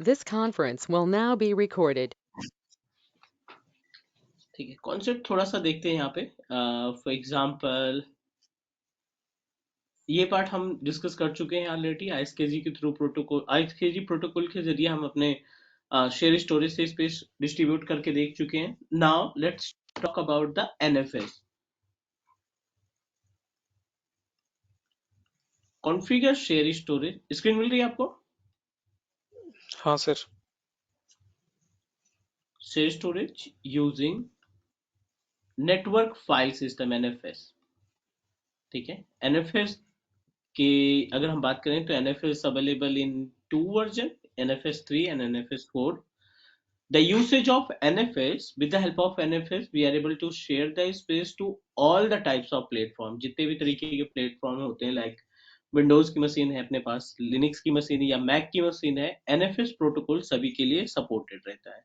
This conference will now be recorded. ठीक है, concept थोड़ा सा देखते हैं यहाँ पे। फॉर एग्जांपल ये पार्ट हम डिस्कस कर चुके हैं ऑलरेडी। आईएसकेजी के थ्रू प्रोटोकॉल, आईएसकेजी प्रोटोकॉल के जरिए हम अपने शेयर स्टोरेज से स्पेस डिस्ट्रीब्यूट करके देख चुके हैं। Now let's talk about the NFS. Configure share storage, screen मिल रही है आपको? हाँ sir. Share storage using network file system, NFS. ठीक है, एनएफएस के अगर हम बात करें तो NFS available in two version, NFS 3 and NFS 4. The usage of NFS, with the help of NFS, we are able to share the space to all the types of platform. जितने भी तरीके के प्लेटफॉर्म होते हैं, like Windows की machine है अपने पास, Linux की मशीन है या मैक की मशीन है, एनएफएस प्रोटोकॉल सभी के लिए सपोर्टेड रहता है।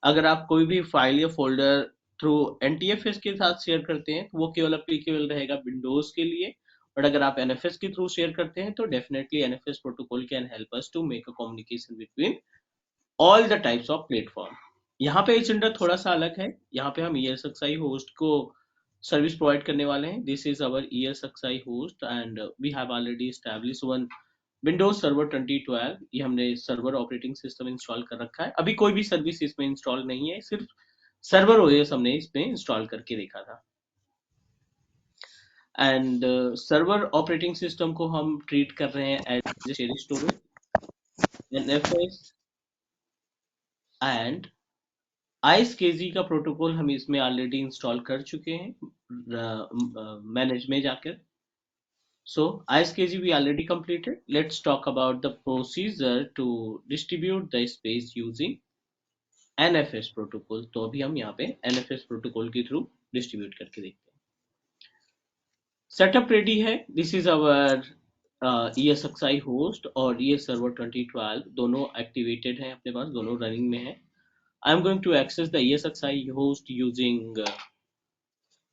अगर आप कोई भी फाइल या फोल्डर थ्रू एनटीएफएस के साथ शेयर करते हैं तो वो केवल अप्लीकेबल रहेगा विंडोज के लिए, और अगर आप एनएफएस के थ्रू शेयर करते हैं तो definitely NFS protocol can help us to make a communication between all the types of platform. यहाँ पे एजेंडा थोड़ा सा अलग है। यहाँ पे हम ESXi होस्ट को सर्विस प्रोवाइड करने वाले हैं। This is our ESXi host and we have already establish one Windows server 2012। ये हमने सर्वर ऑपरेटिंग सिस्टम इंस्टॉल कर रखा है। अभी कोई भी सर्विस इसमें इंस्टॉल नहीं है, सिर्फ सर्वर ओएस हमने इसमें इंस्टॉल करके देखा था। एंड सर्वर ऑपरेटिंग सिस्टम को हम ट्रीट कर रहे हैं as share storage, NFS and iSCSI का प्रोटोकॉल हम इसमें ऑलरेडी इंस्टॉल कर चुके हैं मैनेज में जाकर। So iSCSI we already completed. Let's talk about the procedure to distribute the space using NFS protocol. तो अभी हम यहाँ पे एनएफएस प्रोटोकॉल के थ्रू डिस्ट्रीब्यूट करके देखते हैं। सेटअप रेडी है। This is our ESXi host और ES सर्वर 2012 दोनों एक्टिवेटेड हैं अपने पास, दोनों रनिंग में है। I am going to access the ESXi host using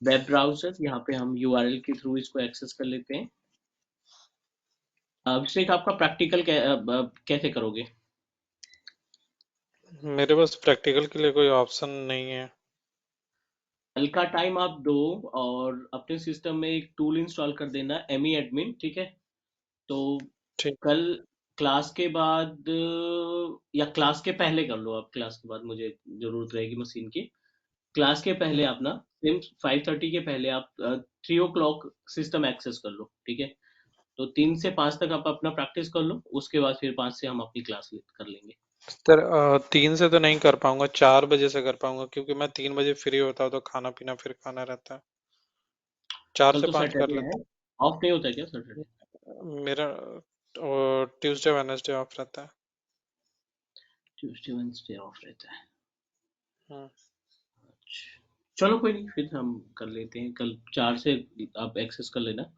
web browser. यहाँ पे हम URL के थ्रू इसको एक्सेस कर लेते हैं। अभिषेक, आपका प्रैक्टिकल कैसे करोगे? मेरे पास प्रैक्टिकल के लिए कोई ऑप्शन नहीं है। कल का टाइम आप दो और अपने सिस्टम में एक टूल इंस्टॉल कर देना, एमी एडमिन, ठीक है? तो ठीक। कल क्लास के बाद या क्लास के पहले कर लो। आप क्लास के बाद मुझे जरूरत रहेगी मशीन की। क्लास के पहले हम्म, आप ना, 5:30 के पहले आप 3 o'clock सिस्टम एक्सेस कर लो, ठीक है? तो 3 से 5 तक आप अपना प्रैक्टिस कर लो, उसके बाद फिर 5 से हम अपनी क्लास कर लेंगे। सर 3 से तो नहीं कर पाऊंगा, 4 बजे से कर पाऊंगा क्योंकि मैं 3 बजे फ्री होता हूँ तो खाना पीना फिर खाना रहता है। चार कल से तो पाँच कर सैटरडे है, लेता ऑफ नहीं होता क्या सैटरडे? हूँ। मेरा ट्यूसडे वेडनेसडे ऑफ रहता है। ट्यूसडे वेडनेसडे ऑफ रहता है। हम्म, अच्छा, चलो कोई नहीं, फिर हम कर लेते हैं कल 4 से। आप एक्सेस कर लेना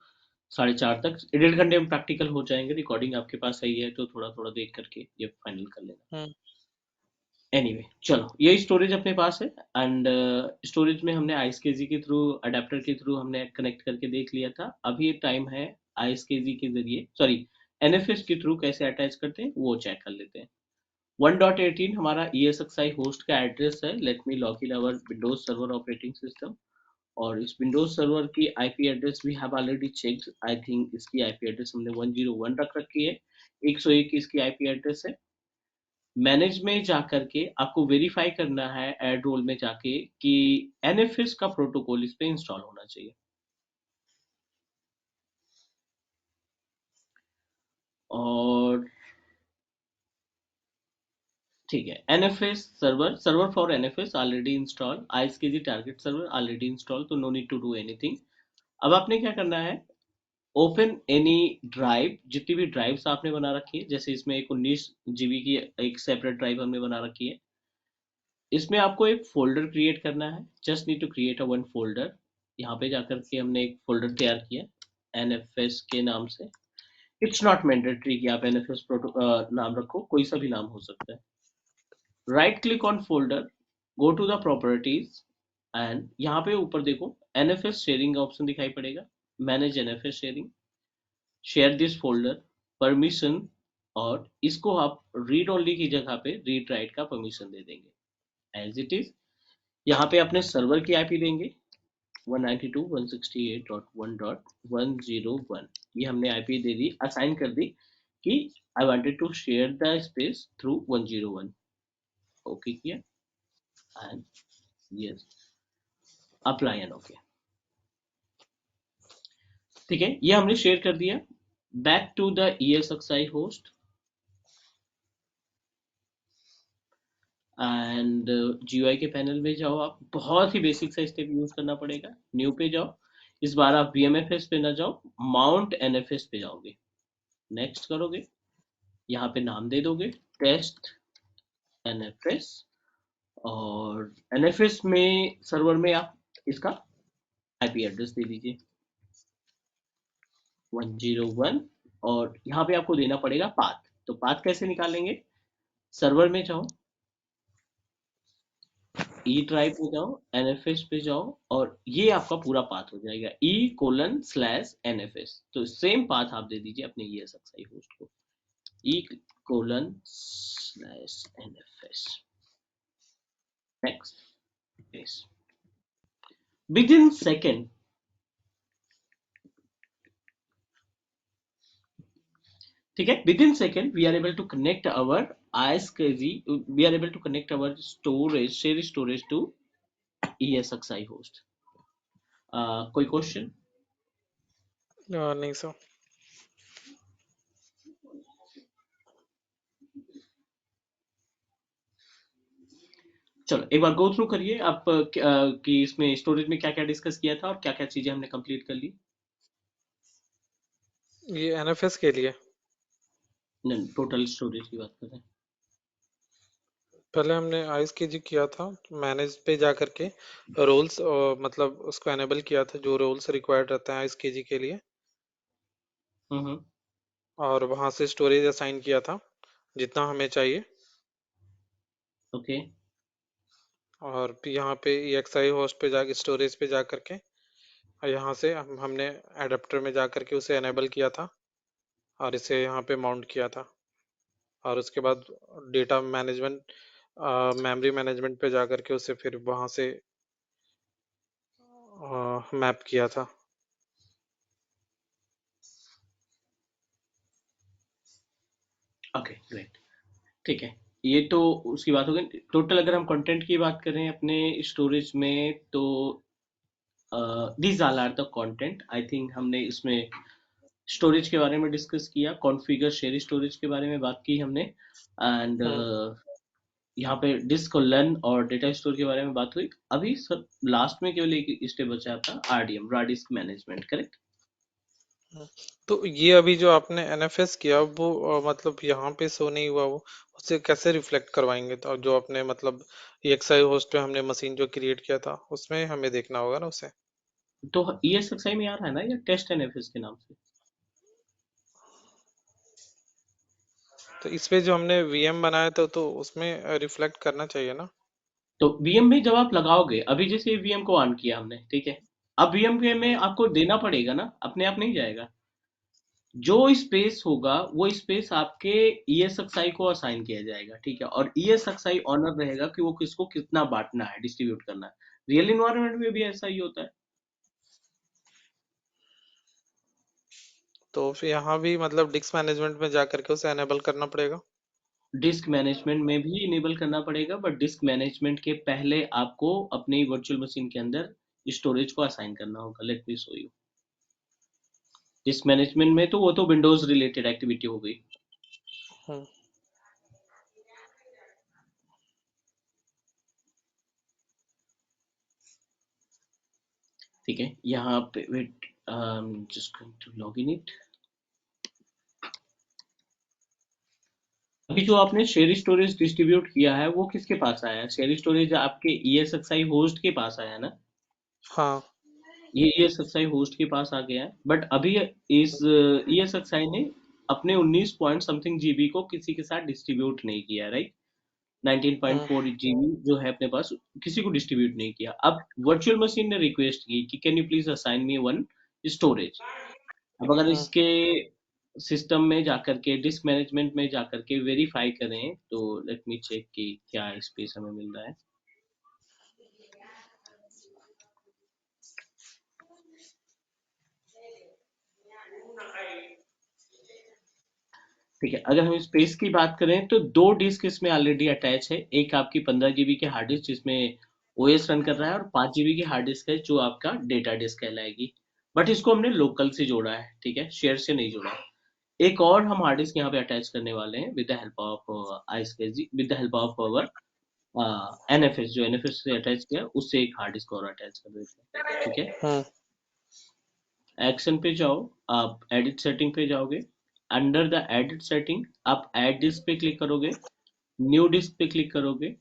4:30 तक। 1.5 घंटे में प्रैक्टिकल हो जाएंगे। रिकॉर्डिंग आपके पास सही है तो थोड़ा थोड़ा देख करके ये फाइनल कर लेना। हम्म, एनीवे चलो, ये स्टोरेज अपने पास है एंड स्टोरेज में हमने आईएसकेजी के थ्रू, अडेप्टर के थ्रू हमने कनेक्ट करके देख लिया था। अभी टाइम है आईएसकेजी के जरिए, सॉरी, एनएफएस के थ्रू कैसे अटैच करते हैं वो चेक कर लेते हैं। 1.18 हमारा ESXi होस्ट का एड्रेस है। Let me log in our Windows server operating system. और इस विंडोज सर्वर की IP address we have already checked. I think इसकी आईपी एड्रेस हमने 101 रख रखी है। 101 की इसकी आईपी एड्रेस है। मैनेज में जाकर के आपको वेरीफाई करना है एड रोल में जाके कि एनएफएस का प्रोटोकॉल इस पे इंस्टॉल होना चाहिए। और ठीक है, NFS server, server for NFS already install, iSCSI target server already install, तो no need to do anything. अब आपने क्या करना है, ओपन एनी ड्राइव। जितनी भी ड्राइव्स आपने बना रखी है, जैसे इसमें एक 19 GB की एक सेपरेट ड्राइव हमने बना रखी है, इसमें आपको एक फोल्डर क्रिएट करना है। Just need to create a one folder. यहाँ पे जाकर के हमने एक फोल्डर तैयार किया एनएफएस के नाम से। इट्स नॉट मैंडेटरी कि आप एनएफएस नाम रखो, कोई सा भी नाम हो सकता है। Right click on folder, go to the properties and यहाँ पे ऊपर देखो एनएफएस शेयरिंग का ऑप्शन दिखाई पड़ेगा। Manage NFS sharing, share this folder, permission, और इसको आप रीड ओनली की जगह पे रीड राइट का परमिशन दे देंगे एज इट इज। यहाँ पे अपने सर्वर की आईपी देंगे 192.168.1.101। ये हमने आईपी दे दी, असाइन कर दी कि I wanted to share the space through 101। Okay किया and yes, apply and okay. ठीक है, ये हमने शेयर कर दिया। Back to the ESXi host and GUI के पैनल में जाओ। आप बहुत ही बेसिक सा स्टेप यूज करना पड़ेगा। न्यू पे जाओ, इस बार आप VMFS पे ना जाओ, माउंट NFS पे जाओगे। नेक्स्ट करोगे, यहाँ पे नाम दे दोगे टेस्ट NFS, और NFS में सर्वर में आप इसका आईपी एड्रेस दे दीजिए 101, और यहाँ पे आपको देना पड़ेगा पाथ। तो पाथ कैसे निकालेंगे, सर्वर में जाओ, ई ट्राइब पे जाओ, NFS पे जाओ, और ये आपका पूरा पाथ हो जाएगा E:/NFS। तो सेम पाथ आप दे दीजिए अपने ESXi होस्ट को E:/NFS। Next yes. Within second, ठीक है, within second we are able to connect our ISKZ, we are able to connect our storage, share storage to ESXi host। कोई question? नहीं sir. चलो एक बार गो थ्रू करिए आप कि इसमें स्टोरेज में क्या क्या डिस्कस किया था और क्या क्या चीजें हमने कंप्लीट कर ली। ये NFS के लिए नहीं, टोटल स्टोरेज की बात कर रहे हैं। पहले हमने ISKG किया था, मैनेज पे जा करके रोल्स मतलब उसको एनेबल किया था, जो रोल्स रिक्वायर्ड रहता है ISKG के लिए, हम्म। और वहां से स्टोरेज असाइन किया था जितना हमें चाहिए। ओके और फिर यहाँ पे EXI होस्ट पे जाके स्टोरेज पे जा करके, और यहाँ से हमने एडेप्टर में जा करके उसे एनेबल किया था और इसे यहाँ पे माउंट किया था। और उसके बाद डेटा मैनेजमेंट, मेमोरी मैनेजमेंट पे जा करके उसे फिर वहाँ से मैप किया था। Okay great. ठीक है, ये तो उसकी बात हो गई। टोटल अगर हम कंटेंट की बात करें अपने स्टोरेज में, तो these all are the content. I think हमने इसमें स्टोरेज के बारे में डिस्कस किया, कॉन्फ़िगर शेयर स्टोरेज के बारे में बात की हमने, एंड हम्म, यहाँ पे डिस्क और लर्न और डेटा स्टोर के बारे में बात हुई। अभी सर लास्ट में केवल एक स्टेप बचा है आपका RDM, raw disk management, correct? हम्म। तो ये अभी जो आपने NFS किया वो मतलब यहाँ पे शो नहीं हुआ, वो उसे कैसे रिफ्लेक्ट करवाएंगे? तो जो आपने मतलब EXI होस्ट पे हमने मशीन जो क्रिएट किया था उसमें हमें देखना होगा ना उसे। तो ESXi में आ रहा है ना, या टेस्ट NFS के नाम से? तो इस पे जो हमने VM बनाया था तो उसमें रिफ्लेक्ट करना चाहिए ना। तो VM में जब आप लगाओगे, अभी जैसे VM को ऑन किया हमने, ठीक है, अब VM के में आपको देना पड़ेगा ना, अपने आप नहीं जाएगा। जो स्पेस होगा वो स्पेस आपके ESXi को असाइन किया जाएगा, ठीक है, और ESXi ऑनर रहेगा कि वो किसको कितना बांटना है, डिस्ट्रीब्यूट करना है। रियल इन्वायरमेंट में भी ऐसा ही होता है। तो फिर यहाँ भी मतलब डिस्क मैनेजमेंट में जा करके उसे एनेबल करना पड़ेगा। डिस्क मैनेजमेंट में भी इनेबल करना पड़ेगा, बट डिस्क मैनेजमेंट के पहले आपको अपनी वर्चुअल मशीन के अंदर स्टोरेज को असाइन करना होगा। Let me show you. Disc management में तो वो तो विंडोज रिलेटेड एक्टिविटी हो गई। हम्म, ठीक है, यहाँ पे wait, just going to log in it. अभी जो आपने शेयर स्टोरेज डिस्ट्रीब्यूट किया है वो किसके पास आया है? शेयर स्टोरेज आपके ESXi होस्ट के पास आया है ना? हाँ। ये ESXi होस्ट के पास आ गया है, बट अभी इस ESXi ने अपने 19 पॉइंट समथिंग जीबी को किसी के साथ डिस्ट्रीब्यूट नहीं किया, राइट? हम्म, 19.4 जीबी जो है अपने पास, किसी को डिस्ट्रीब्यूट नहीं किया। अब वर्चुअल मशीन ने रिक्वेस्ट की कि can you please assign me one storage. अब अगर हम्म, इसके सिस्टम में जाकर के डिस्क मैनेजमेंट में जाकर के वेरीफाई करें, तो लेट मी चेक कि क्या स्पेस हमें मिल रहा है। ठीक है, अगर हम स्पेस की बात करें तो दो डिस्क इसमें ऑलरेडी अटैच है। एक आपकी 15 GB की हार्ड डिस्क जिसमें ओएस रन कर रहा है, और 5 GB की हार्ड डिस्क है जो आपका डेटा डिस्क कहलाएगी। बट इसको हमने लोकल से जोड़ा है, ठीक है, शेयर से नहीं जोड़ा है। एक और हम हार्ड डिस्क यहाँ पे अटैच करने वाले हैं with the help of iSCSI, with the help of our NFS, जो एनएफएस से अटैच किया उससे एक हार्ड डिस्क और अटैच कर देते हैं। ठीक है, हम्म एक्शन पे जाओ, आप एडिट सेटिंग पे जाओगे। अंडर द एडिट सेटिंग आप ऐड डिस्क पे क्लिक करोगे, न्यू डिस्क पे क्लिक करोगे,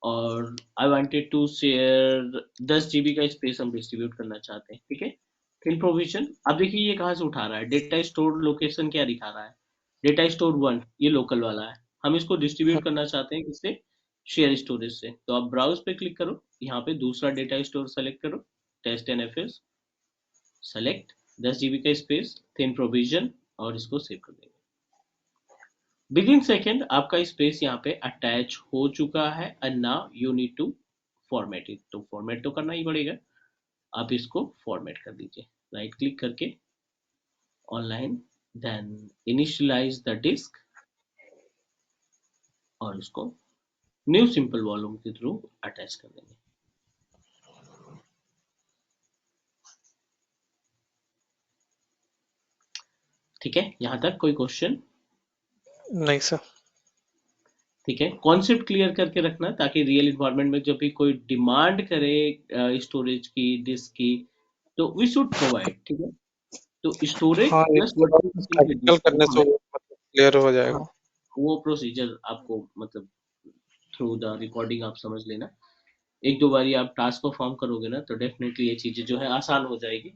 और I wanted to share 10 GB का स्पेस हम डिस्ट्रीब्यूट करना चाहते हैं। ठीक है, फिल प्रोविजन। अब देखिए ये कहाँ से उठा रहा है, डेटा स्टोर लोकेशन क्या दिखा रहा है, डेटा स्टोर 1, ये लोकल वाला है। हम इसको डिस्ट्रीब्यूट करना चाहते हैं किससे, शेयर स्टोरेज से। तो आप ब्राउज पे क्लिक करो, यहाँ पे दूसरा डेटा स्टोर सेलेक्ट करो, टेस्ट एनएफएस सेलेक्ट, 10 GB का स्पेस, थिन प्रोविजन, और इसको सेव कर देंगे। विद इन सेकेंड आपका स्पेस यहाँ पे अटैच हो चुका है, and now you need to format it. तो फॉर्मेट तो करना ही पड़ेगा, आप इसको फॉर्मेट कर दीजिए राइट क्लिक करके, online, then initialize the disk, और इसको न्यू सिंपल वॉल्यूम के थ्रू अटैच कर देंगे। ठीक है, यहाँ तक कोई क्वेश्चन? नहीं सर। ठीक है, कॉन्सेप्ट क्लियर करके रखना ताकि रियल इन्वायरमेंट में जब भी कोई डिमांड करे स्टोरेज की, डिस्क की, तो वी शुड प्रोवाइड। ठीक है, तो स्टोरेज हाँ, एक प्लस बार की प्रैक्टिकल डिस्क करने को से हमें, वो मतलब क्लियर हो हाँ, जाएगा। वो प्रोसीजर आपको मतलब थ्रू द रिकॉर्डिंग आप समझ लेना। एक दो बारी आप टास्क परफॉर्म करोगे ना, तो डेफिनेटली ये चीजें जो है आसान हो जाएगी।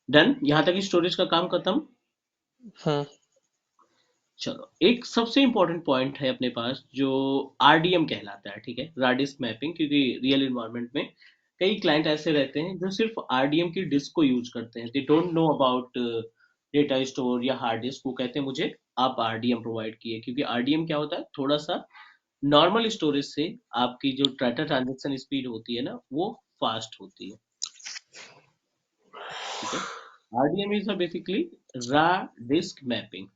डन, यहाँ तक स्टोरेज का काम खत्म। हम्म चलो, एक सबसे इंपॉर्टेंट पॉइंट है अपने पास जो आरडीएम कहलाता है। ठीक है, राड डिस्क मैपिंग, क्योंकि रियल इन्वायरमेंट में कई क्लाइंट ऐसे रहते हैं जो सिर्फ आरडीएम की डिस्क को यूज करते हैं, they don't know about data store या हार्ड डिस्क। वो कहते हैं मुझे आप आरडीएम प्रोवाइड किए, क्योंकि आरडीएम क्या होता है, थोड़ा सा नॉर्मल स्टोरेज से आपकी जो डाटा ट्रांजेक्शन स्पीड होती है ना, वो फास्ट होती है। ठीक है, आरडीएम इज बेसिकली रा डिस्क मैपिंग।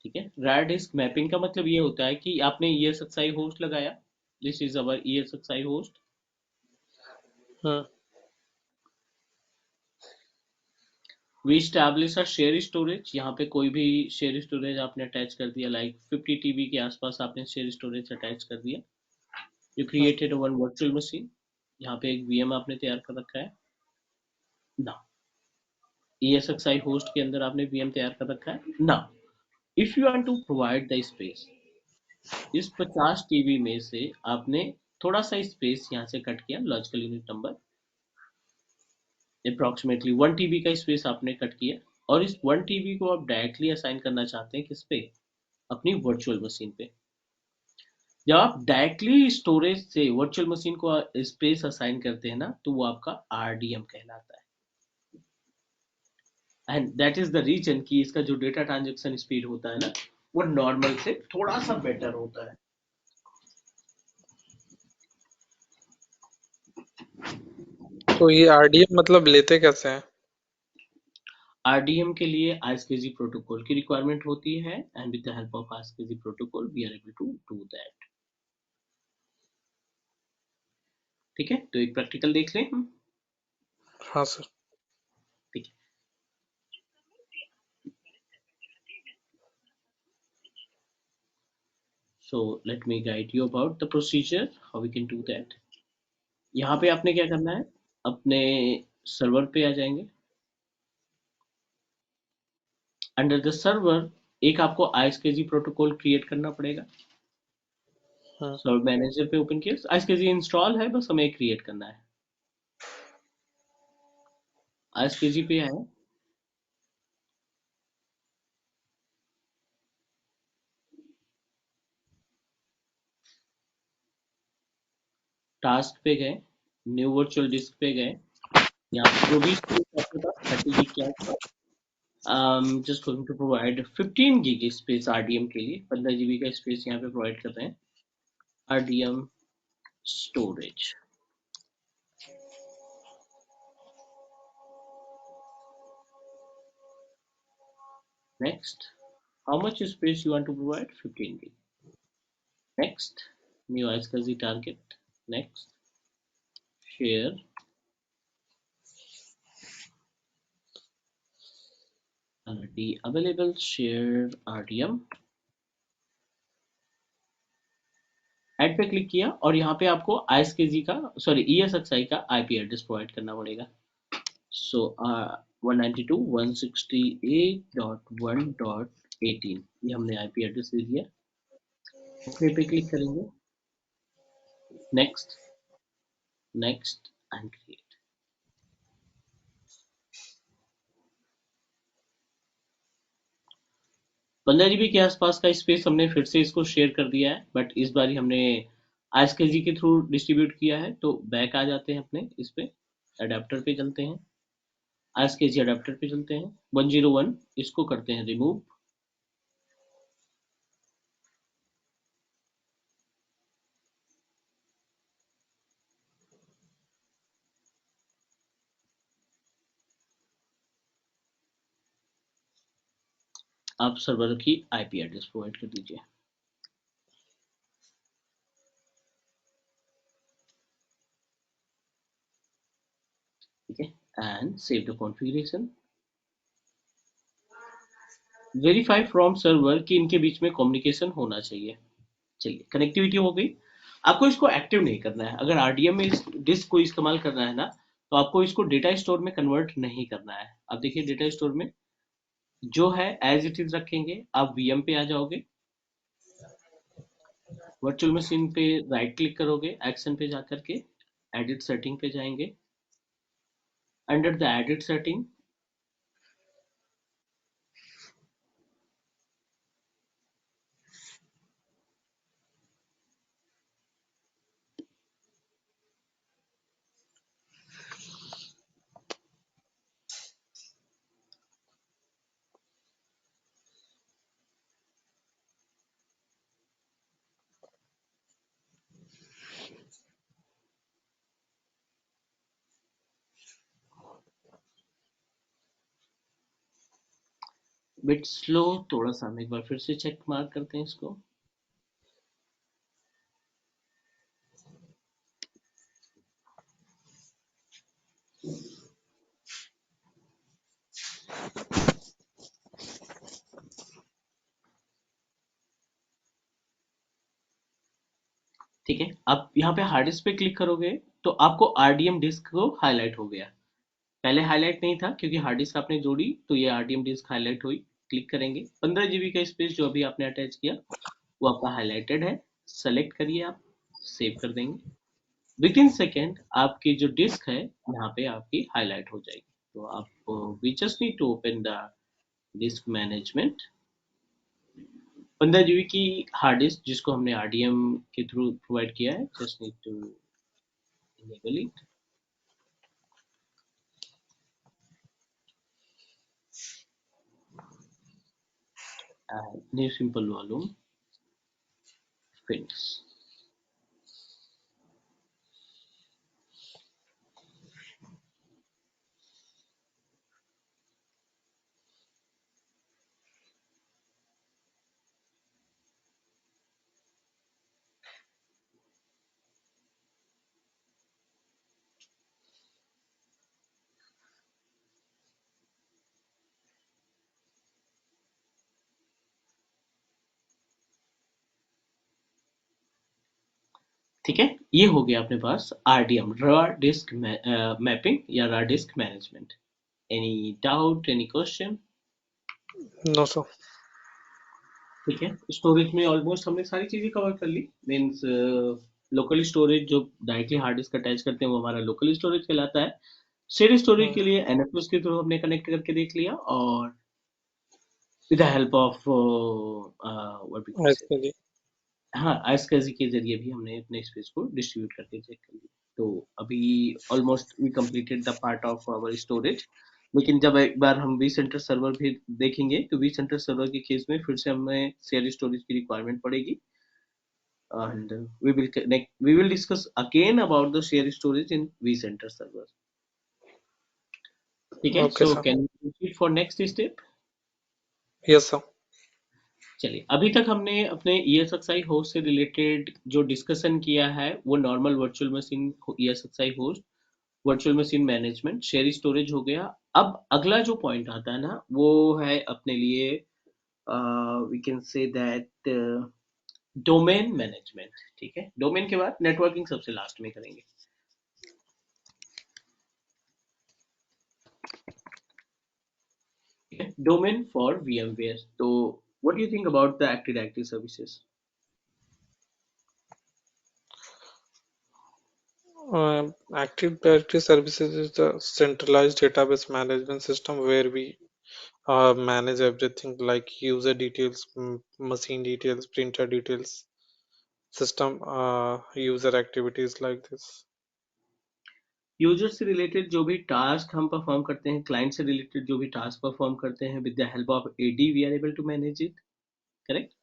ठीक है, रा डिस्क मैपिंग का मतलब ये होता है कि आपने ESXi होस्ट लगाया, this is our ESXi host, hmm we establish a share storage. यहाँ पे कोई भी शेयर स्टोरेज आपने अटैच कर दिया, लाइक 50 TB के आसपास आपने शेयर स्टोरेज अटैच कर दिया। You hmm created one virtual machine, यहाँ पे एक VM आपने तैयार कर रखा है ना, ESXi होस्ट के अंदर आपने VM तैयार कर रखा है ना। If you want to provide the space, इस 50 TB में से आपने थोड़ा सा स्पेस यहाँ से कट किया, logical unit number approximately 1 TB का स्पेस आपने कट किया, और इस 1 TB को आप डायरेक्टली असाइन करना चाहते हैं किस पे, अपनी वर्चुअल मशीन पे। जब आप डायरेक्टली स्टोरेज से वर्चुअल मशीन को स्पेस असाइन करते हैं ना, तो वो आपका आरडीएम कहलाता है। And that is the reason कि इसका जो डेटा ट्रांजेक्शन स्पीड होता है ना, वो नॉर्मल से थोड़ा सा बेटर होता है। तो ये आरडीएम मतलब लेते कैसे हैं? आरडीएम के लिए आईएसकेजी प्रोटोकॉल की रिक्वायरमेंट होती है, and with the help of iSCSI protocol we are able to do that. ठीक है, तो एक प्रैक्टिकल देख लें हम। हाँ सर। ठीक है, so let me guide you about the procedure how we can do that। यहाँ पे आपने क्या करना है, अपने सर्वर पे आ जाएंगे। अंडर द सर्वर एक आपको आईएसकेजी प्रोटोकॉल क्रिएट करना पड़ेगा। हम्म सर्वर मैनेजर पे ओपन किया, आईएसकेजी इंस्टॉल है, बस हमें क्रिएट करना है। आईएसकेजी पे आए, टास्क पे गए, न्यू वर्चुअल डिस्क पे गए, यहाँ प्रोड्यूस आपके पास 30 गिग क्या था, just going to provide 15 gig space RDM के लिए, 15 जीबी का स्पेस यहाँ पे प्रोवाइड कर रहे हैं RDM storage. Next, how much space you want to provide? 15 gig. Next, new iSCSI target. Next, share the available share RDM. Add पे click किया और यहाँ पे आपको ISKG का ESXi का IP एड्रेस प्रोवाइड करना पड़ेगा। सो 192.168.1.18 ये हमने IP एड्रेस दे दिया। ओके पे क्लिक करेंगे, next next and create. 15 GB के आसपास का स्पेस हमने फिर से इसको शेयर कर दिया है, बट इस बार हमने ISKG के थ्रू डिस्ट्रीब्यूट किया है। तो बैक आ जाते हैं अपने इस पे, अडेप्टर पे चलते हैं, ISKG अडेप्टर पे चलते हैं, 101 इसको करते हैं रिमूव। आप सर्वर की IP एड्रेस प्रोवाइड कर दीजिए। ठीक है, and save the configuration. Verify from server कि इनके बीच में कम्युनिकेशन होना चाहिए। चलिए, कनेक्टिविटी हो गई। आपको इसको एक्टिव नहीं करना है। अगर आरडीएम में इस डिस्क को इस्तेमाल करना है ना, तो आपको इसको डेटा स्टोर में कन्वर्ट नहीं करना है। अब देखिए, डेटा स्टोर में जो है एज इट इज रखेंगे। आप वीएम पे आ जाओगे, वर्चुअल मशीन पे राइट क्लिक करोगे, एक्शन पे जाकर के एडिट सेटिंग पे जाएंगे। Under the edit setting bit slow थोड़ा सा, हम एक बार फिर से चेक मार्क करते हैं इसको। ठीक है, अब यहाँ पे हार्ड डिस्क पे क्लिक करोगे तो आपको आरडीएम डिस्क को हाईलाइट हो गया। पहले हाईलाइट नहीं था क्योंकि हार्ड डिस्क आपने जोड़ी, तो ये आरडीएम डिस्क हाईलाइट हुई। क्लिक करेंगे, 15 जीबी का स्पेस जो अभी आपने अटैच किया वो आपका हाईलाइटेड है। सेलेक्ट करिए, आप सेव कर देंगे। विद इन सेकेंड आपकी जो डिस्क है यहाँ पे आपकी हाईलाइट हो जाएगी। तो आप we just need to open the disk management. 15 GB की हार्ड डिस्क जिसको हमने आरडीएम के थ्रू प्रोवाइड किया है, just need to enable it. New simple volume finish. ठीक है, ये हो गया अपने पास आरडीएम, रॉ डिस्क मैपिंग या raw disk management. Any doubt, any question? No sir. ठीक है, स्टोरेज में ऑलमोस्ट हमने सारी चीजें कवर कर ली। मीन्स लोकल स्टोरेज जो डायरेक्टली हार्ड डिस्क अटैच करते हैं वो हमारा लोकल स्टोरेज कहलाता है। शेयर स्टोरेज के लिए एनएफएस के थ्रू हमने कनेक्ट करके देख लिया, और with the help of what we can say ISKG हाँ, ASCII के जरिए भी हमने अपने स्पेस को डिस्ट्रीब्यूट करके चेक कर लिया। तो अभी almost we completed the part of our storage. लेकिन जब एक बार हम vCenter सर्वर भी देखेंगे तो vCenter सर्वर के केस में फिर से हमें शेयर स्टोरेज की रिक्वायरमेंट पड़ेगी, and we will discuss again about the share storage in vCenter server. ठीक है, okay so sir. can we proceed for next step? Yes sir. चलिए, अभी तक हमने अपने ESXi होस्ट से रिलेटेड जो डिस्कशन किया है वो normal virtual machine, ESXi host, virtual machine management, share storage हो गया। अब अगला जो पॉइंट आता है ना वो है अपने लिए we can say that domain management. ठीक है, डोमेन के बाद नेटवर्किंग सबसे लास्ट में करेंगे। Domain for VMware. So, what do you think about the Active Directory services? Active Directory Services is the centralized database management system where we manage everything like user details, machine details, printer details, system user activities like this. User से related जो भी task हम perform करते हैं, client से related जो भी task perform करते हैं, with the help of AD we are able to manage it. Correct.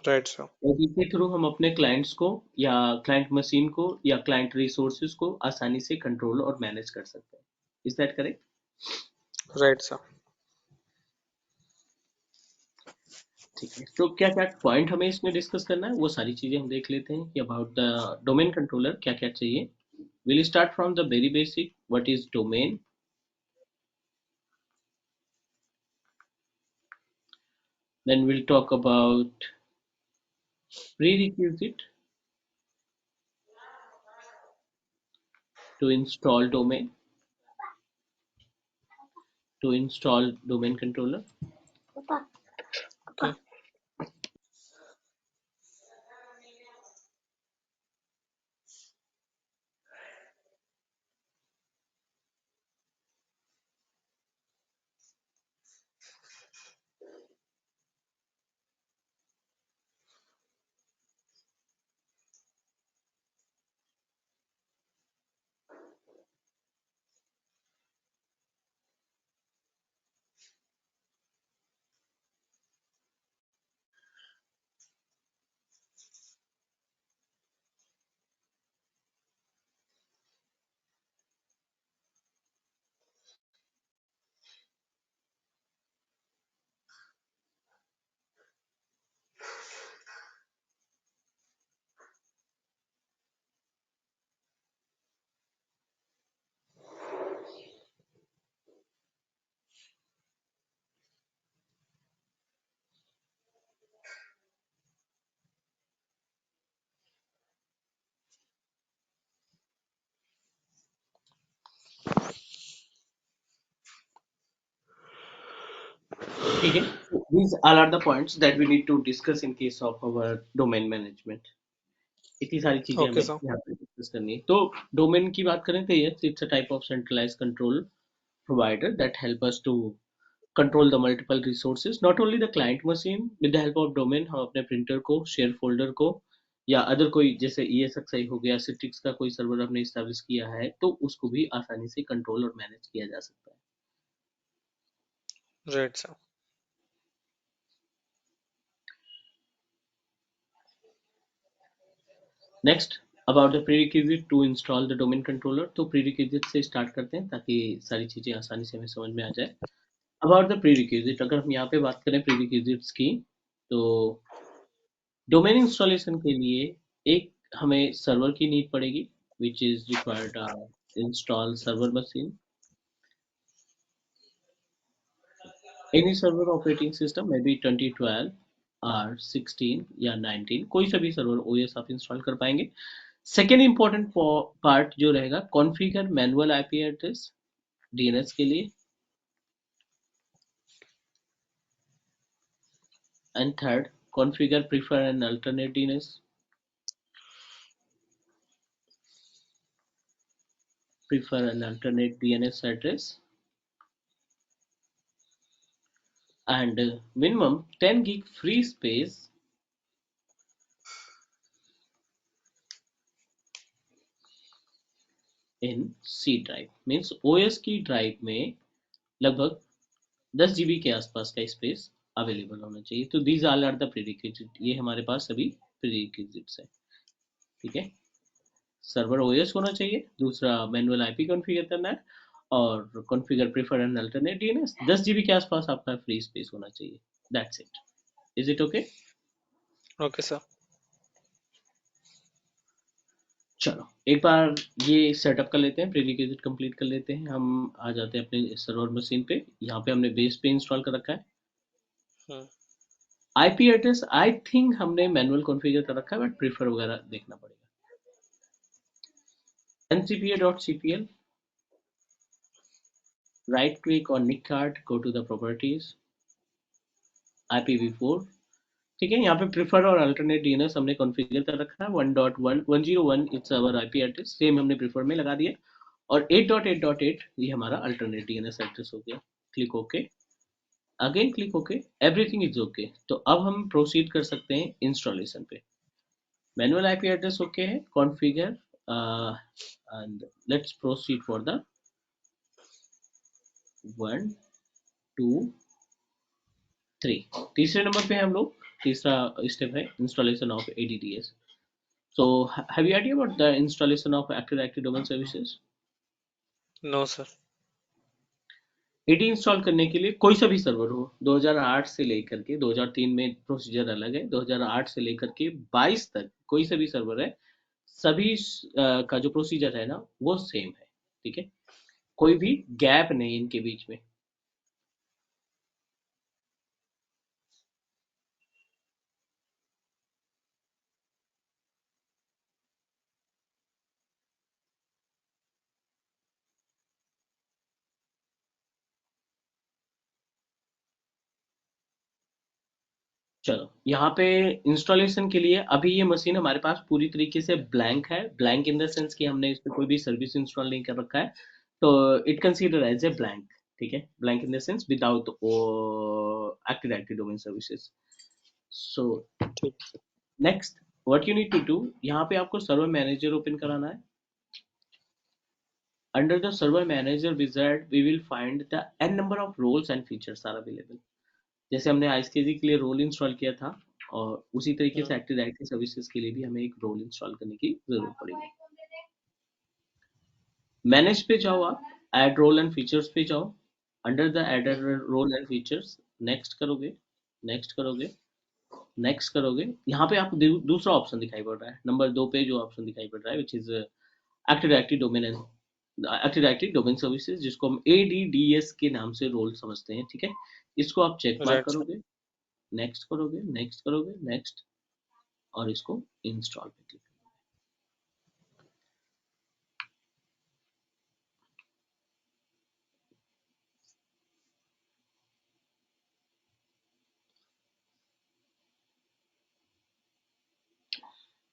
Right, sir. AD के थ्रू हम अपने क्लाइंट्स को या क्लाइंट मशीन को या क्लाइंट रिसोर्सेज को आसानी से कंट्रोल और मैनेज कर सकते हैं। Is that correct? Right, sir. ठीक है, तो क्या क्या पॉइंट हमें इसमें डिस्कस करना है वो सारी चीजें हम देख लेते हैं कि अबाउट द डोमेन कंट्रोलर क्या क्या चाहिए। We'll start from the very basic. What is domain? Then we'll talk about prerequisite to install domain, to install domain controller. Okay. Okay. So these all are the points that we need to discuss in case of our domain management. इतनी सारी चीजें Okay, हमें sir. यहाँ पे discuss करनी है। तो domain की बात करें तो yes, it's a type of centralize control provider that help us to control the multiple resources, not only the client machine, with the help of domain हम अपने प्रिंटर को, शेयर फोल्डर को या अदर कोई जैसे ESXi हो गया, Citrix का कोई सर्वर हमने इस्टेब्लिश किया है तो उसको भी आसानी से कंट्रोल और मैनेज किया जा सकता है। Right, sir. Next about the prerequisite to install the domain controller. तो प्रीरिक्विजिट से स्टार्ट करते हैं ताकि सारी चीज़ें आसानी से हमें समझ में आ जाए। अबाउट द प्रीरिक्विजिट, अगर हम यहाँ पे बात करें प्रीरिक्विजिट्स की, तो डोमेन इंस्टॉलेशन के लिए एक हमें सर्वर की नीड पड़ेगी, which is required install server machine, any server operating system may be 2012 और 16 या 19, कोई सा भी सर्वर OS आप इंस्टॉल कर पाएंगे। सेकेंड इंपॉर्टेंट पार्ट जो रहेगा, configure manual IP address DNS के लिए, and third configure prefer and alternate DNS, prefer an alternate DNS address, and minimum 10 gig free space in C drive means OS की drive में लगभग 10 GB के आसपास का स्पेस अवेलेबल होना चाहिए। तो these all are the prerequisite, ये हमारे पास सभी प्रीरिक्विजिट्स है। ठीक है, सर्वर ओएस होना चाहिए, दूसरा मैनुअल आईपी कॉन्फ़िगर करना है, और configure prefer and alternate DNS. 10 GB के आसपास आपका फ्री स्पेस होना चाहिए। That's it. Is it okay? Okay sir. चलो एक बार ये सेटअप कर लेते हैं, प्रीरिक्विजिट कंप्लीट कर लेते हैं। हम आ जाते हैं अपने सर्वर मशीन पे। यहाँ पे हमने बेस पे इंस्टॉल कर रखा है। हम्म, आईपी एड्रेस आई थिंक हमने मैनुअल कॉन्फ़िगर कर रखा है, बट प्रेफर वगैरह देखना पड़ेगा। ncpa.cpl, right click on NIC card, go to the properties, IPv4। ठीक है, यहाँ पे प्रिफर और अल्टरनेट डीएनएस हमने कॉन्फ़िगर कर रखा है। 1.1.101 it's our IP address, same हमने प्रिफर में लगा दिया। और 8.8.8 ये हमारा अल्टरनेट डीएनएस एड्रेस हो गया। Click okay, again click okay, everything is okay. तो अब हम प्रोसीड कर सकते हैं इंस्टॉलेशन पे। मैनुअल आईपी एड्रेस ओके है, configure, and let's proceed for the 1 2 3। तीसरे नंबर पे हम लोग, तीसरा स्टेप है installation of ADDS। So have you idea about the installation of Active Directory Domain Services? No sir. AD install करने के लिए कोई सा भी सर्वर हो, 2008 से लेकर के 2003 में प्रोसीजर अलग है, 2008 से लेकर के 22 तक कोई सा भी सर्वर है, सभी का जो प्रोसीजर है ना वो सेम है। ठीक है, कोई भी गैप नहीं इनके बीच में। चलो यहाँ पे इंस्टॉलेशन के लिए अभी ये मशीन हमारे पास पूरी तरीके से ब्लैंक है। ब्लैंक इन द सेंस कि हमने इस पर कोई भी सर्विस इंस्टॉल नहीं कर रखा है, तो it consider as a blank. ठीक है, blank in the sense without active directory domain services. So ठीक। Next what you need to do, यहाँ पे आपको सर्वर मैनेजर ओपन कराना है। Under the server manager wizard we will find the n number of roles and features are available. जैसे हमने आईएसकेजी के लिए रोल इंस्टॉल किया था, और उसी तरीके से हम्म, एक्टिव डायरेक्टरी सर्विसेज के लिए भी हमें एक रोल इंस्टॉल करने की जरूरत पड़ेगी। मैनेज पे जाओ, आप ऐड रोल एंड फीचर्स पे जाओ। Under the added role and features next करोगे, नेक्स्ट करोगे, नेक्स्ट करोगे। यहाँ पे आपको दूसरा ऑप्शन दिखाई पड़ रहा है, नंबर 2 पे जो ऑप्शन दिखाई पड़ रहा है which is active directory domain and active directory domain services, जिसको हम ADDS के नाम से रोल समझते हैं। ठीक है, इसको आप चेक मार्क राइट सर। करोगे, नेक्स्ट करोगे, नेक्स्ट करोगे, नेक्स्ट, और इसको इंस्टॉल पे click.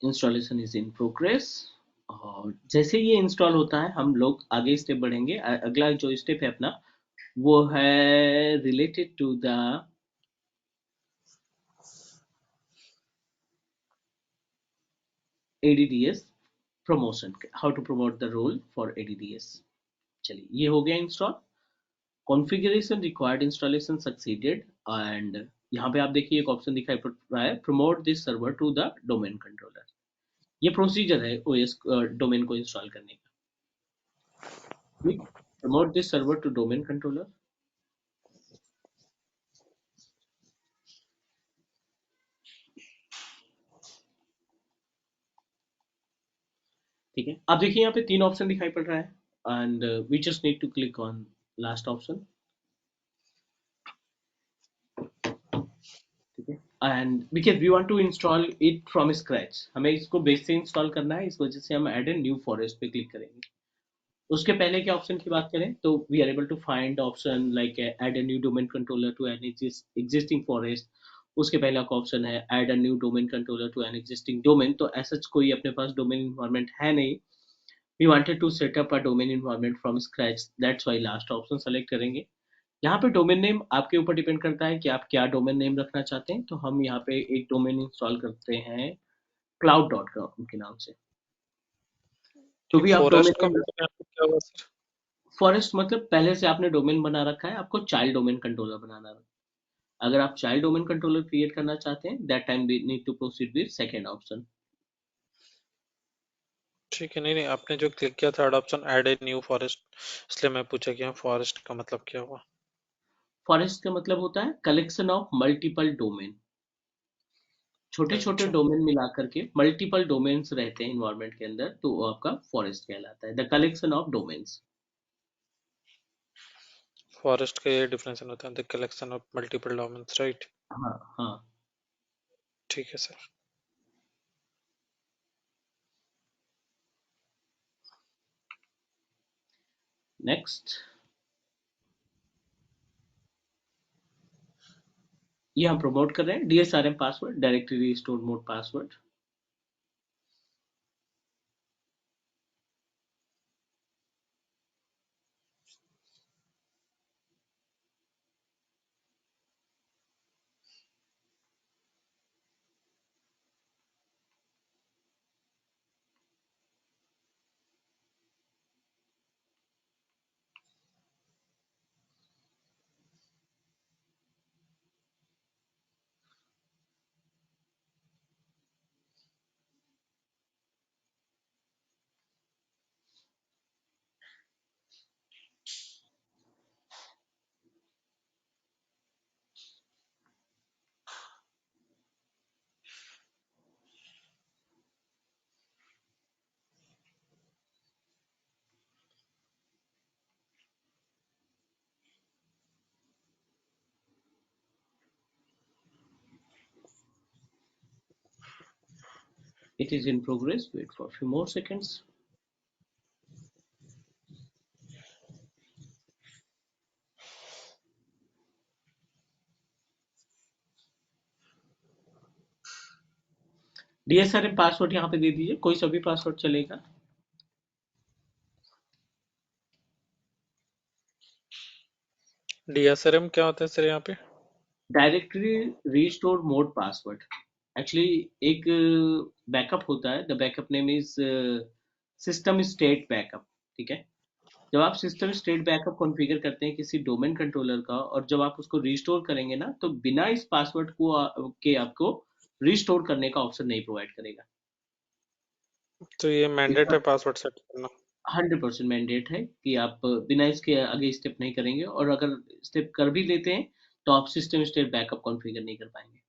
Installation is in progress. और जैसे ये इंस्टॉल होता है हम लोग आगे स्टेप बढ़ेंगे। अगला जो स्टेप है अपना वो है related to the ADDS promotion, how to promote the role for ADDS। चलिए ये हो गया install. Configuration required installation succeeded, and यहाँ पे आप देखिए एक ऑप्शन दिखाई पड़ रहा है, promote this server to the domain controller. ये प्रोसीजर है OS डोमेन को इंस्टॉल करने का। Promote this server to domain controller. ठीक है, आप देखिए यहाँ पे 3 ऑप्शन दिखाई पड़ रहा है, and we just need to click on last option. ठीक है, and because we want to install it from scratch, हमें इसको बेस से इंस्टॉल करना है, इस वजह से हम ऐड ए न्यू फॉरेस्ट पे क्लिक करेंगे। उसके पहले के ऑप्शन की बात करें तो we are able to find option like add a new domain controller to an existing forest. उसके पहला का ऑप्शन है add a new domain controller to an existing domain. तो ऐसा कोई अपने पास डोमेन इन्वायरमेंट है नहीं, we wanted to set up a domain environment from scratch, that's why last option select करेंगे। यहाँ पे डोमेन नेम आपके ऊपर डिपेंड करता है कि आप क्या डोमेन नेम रखना चाहते हैं। तो हम यहाँ पे एक डोमेन इंस्टॉल करते हैं cloud.com के नाम से। जो भी आप फॉरेस्ट का डोमेन, मतलब यहाँ पे क्या हुआ सर? फॉरेस्ट मतलब पहले से आपने डोमेन बना रखा है, आपको चाइल्ड डोमेन कंट्रोलर बनाना है। अगर आप चाइल्ड डोमेन कंट्रोलर क्रिएट करना चाहते हैं, that time we need to proceed with second option. ठीक है, नहीं नहीं, आपने जो क्लिक किया third option add a new forest, इसलिए मैं पूछा कि यहाँ फॉरेस्ट का मतलब क्या हुआ। फॉरेस्ट का मतलब होता है कलेक्शन ऑफ मल्टीपल डोमेन, छोटे छोटे अच्छा, डोमेन मिला करके मल्टीपल डोमेन्स रहते हैं इन्वायरमेंट के अंदर, तो वो आपका फॉरेस्ट कहलाता है, the collection of domains. Forest का ये डिफरेंस होता है, the collection of multiple domains, right. हाँ हाँ। ठीक है सर। नेक्स्ट, ये हम प्रमोट कर रहे हैं DSRM password, directory restore mode password. It is in progress, wait for a few more seconds। DSRM password यहाँ पे दे दीजिए, कोई सा भी पासवर्ड चलेगा। डीएसआरएम क्या होता है सर यहाँ पे? Directory restore mode password, actually एक बैकअप होता है, the backup name is system state backup. ठीक है, जब आप सिस्टम स्टेट बैकअप कॉन्फ़िगर करते हैं किसी डोमेन कंट्रोलर का, और जब आप उसको रिस्टोर करेंगे ना, तो बिना इस पासवर्ड को के आपको रिस्टोर करने का ऑप्शन नहीं प्रोवाइड करेगा। तो ये मैंडेट इसका है पासवर्ड सेट करना? 100% मैंडेट है कि आप बिना इसके आगे स्टेप नहीं करेंगे, और अगर स्टेप कर भी लेते हैं तो आप सिस्टम स्टेट बैकअप कॉन्फ़िगर नहीं कर पाएंगे।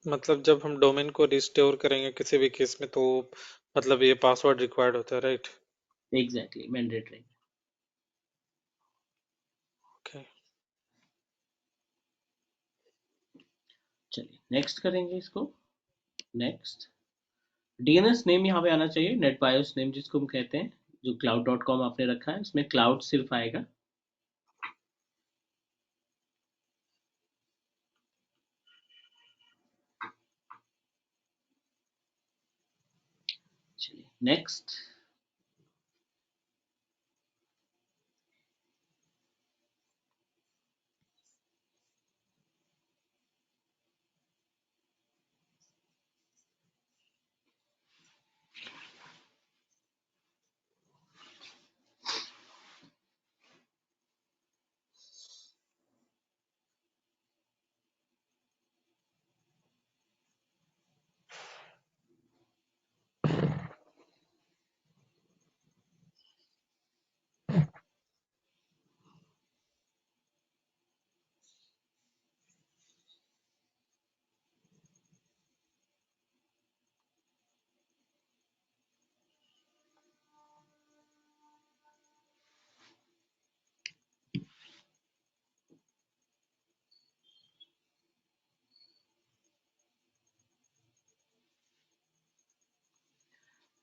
मतलब जब हम डोमेन को रिस्टोर करेंगे किसी भी केस में, तो मतलब ये पासवर्ड रिक्वायर्ड होता है, राइट? Exactly, mandatory. ओके। चलिए नेक्स्ट करेंगे इसको। नेक्स्ट, डीएनएस नेम यहाँ पे आना चाहिए, नेट बायोस नेम जिसको हम कहते हैं, जो cloud.com आपने रखा है उसमें क्लाउड सिर्फ आएगा। चलिए next,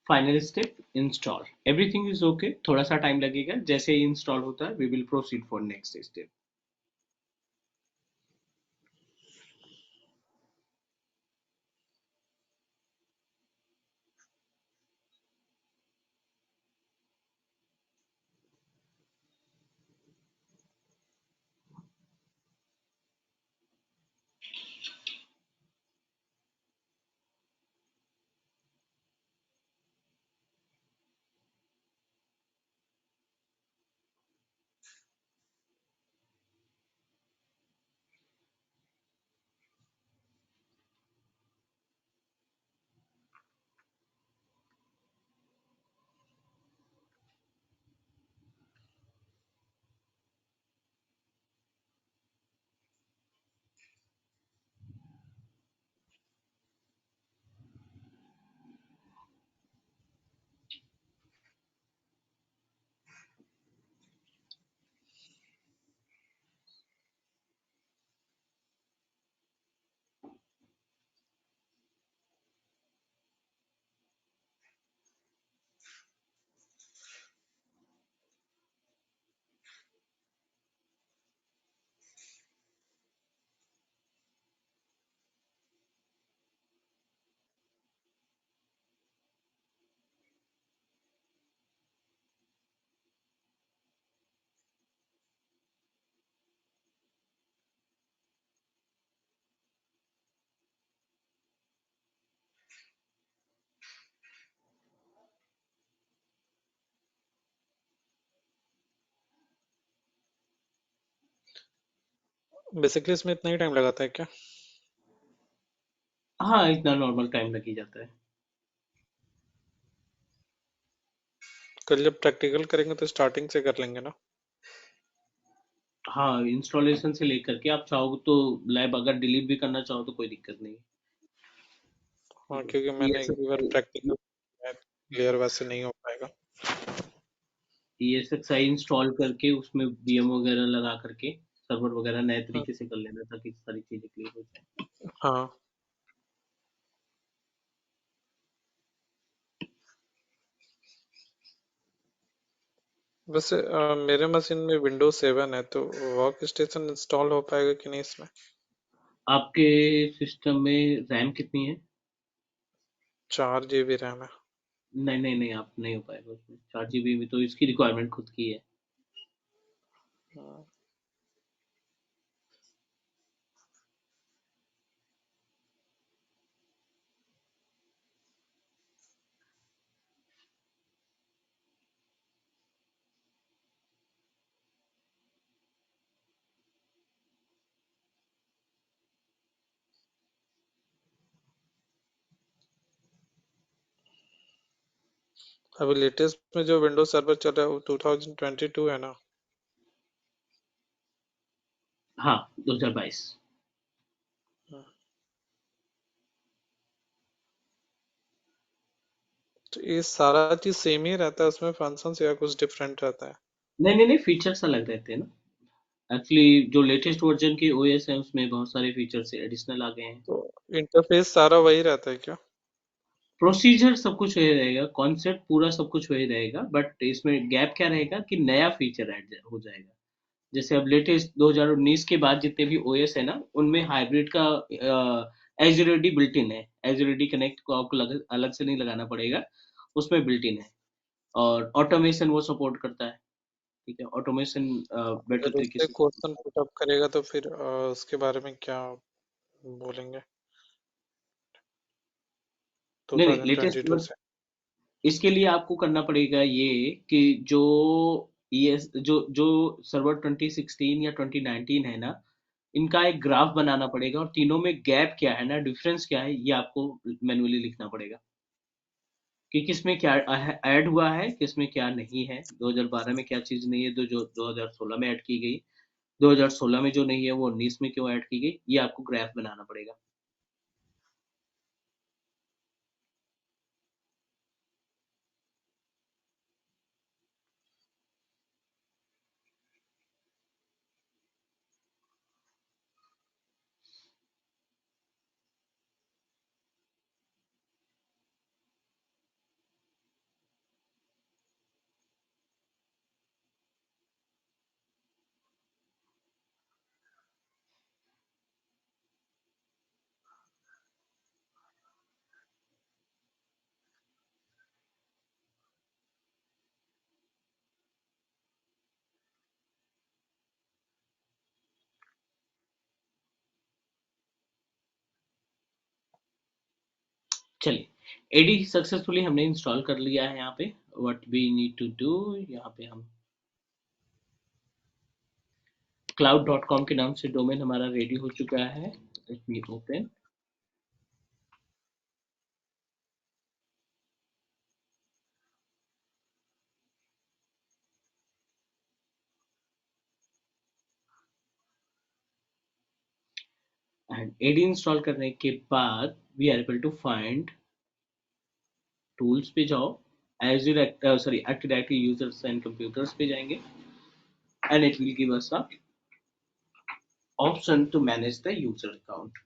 final step install, everything is okay, थोड़ा सा टाइम लगेगा, जैसे ही इंस्टॉल होता है we will proceed for next step. Basically इसमें इतना ही टाइम लगाता है क्या? हाँ, इतना नॉर्मल टाइम लग ही जाता है। कल जब प्रैक्टिकल करेंगे तो स्टार्टिंग से कर लेंगे ना? हाँ, इंस्टॉलेशन से लेकर के आप चाहो तो लैब अगर डिलीट भी करना चाहो तो कोई दिक्कत नहीं। हाँ, क्योंकि मैंने एक भी बार ESXi प्रैक्टिकल क्लियर वैसे नहीं हो पाएगा। ESXi इंस्टॉल करके उसमें VM वगैरह लगा करके सर्वर वगैरह नए हम्म, तरीके से कर लेना ताकि सारी चीजें क्लियर हो जाए। हाँ। वैसे मेरे मशीन में विंडोज 7 है तो वर्क स्टेशन इंस्टॉल हो पाएगा कि नहीं इसमें? आपके सिस्टम में रैम कितनी है? 4 GB रैम है। नहीं नहीं नहीं, आप नहीं हो पाएगा उसमें। 4 GB में तो इसकी रिक्वायरमेंट खुद की है। हाँ, अभी लेटेस्ट में जो विंडोज सर्वर चल रहा है वो 2022 है ना? हाँ, 2022। हाँ, तो ये सारा चीज सेम ही रहता है उसमें, फंक्शन या कुछ डिफरेंट रहता है? नहीं नहीं नहीं, फीचर्स अलग रहते हैं ना। एक्चुअली जो लेटेस्ट वर्जन के OS है उसमें बहुत सारे फीचर्स एडिशनल आ गए हैं। तो इंटरफेस सारा वही रहता है क्या? प्रोसीजर सब कुछ वही रहेगा, कॉन्सेप्ट पूरा सब कुछ वही रहेगा, बट इसमें गैप क्या रहेगा कि नया फीचर ऐड हो जाएगा। जैसे अब लेटेस्ट 2019 के बाद जितने भी OS है ना उनमें हाइब्रिड का एजुरेडी बिल्ट इन है। एजुरेडी कनेक्ट को आपको अलग से नहीं लगाना पड़ेगा, उसमें बिल्ट इन है। और ऑटोमेशन वो सपोर्ट करता है। ठीक है, ऑटोमेशन बेटर अगर तरीके उससे से support क्वेश्चन करता है। पुटअप करेगा तो फिर उसके बारे में क्या बोलेंगे नहीं नहीं, लेटेस्ट 2022 से? इसके लिए आपको करना पड़ेगा ये कि जो ES जो जो सर्वर 2016 या 2019 है ना, इनका एक ग्राफ बनाना पड़ेगा और तीनों में गैप क्या है ना, डिफरेंस क्या है, ये आपको मैन्युअली लिखना पड़ेगा कि किस में क्या ऐड हुआ है, किस में क्या नहीं है। 2012 में क्या चीज नहीं है जो 2016 में ऐड की गई, 2016 में जो नहीं है वो 19 में क्यों ऐड की गई, ये आपको ग्राफ बनाना पड़ेगा। चलिए, एडी सक्सेसफुली हमने इंस्टॉल कर लिया है। यहाँ पे what we need to do, यहाँ पे हम cloud.com के नाम से डोमेन हमारा रेडी हो चुका है। Let me open and AD install करने के बाद we are able to find tools पे जाओ, as sorry active directory users and computers पे जाएंगे and it will give us a option to manage the user account.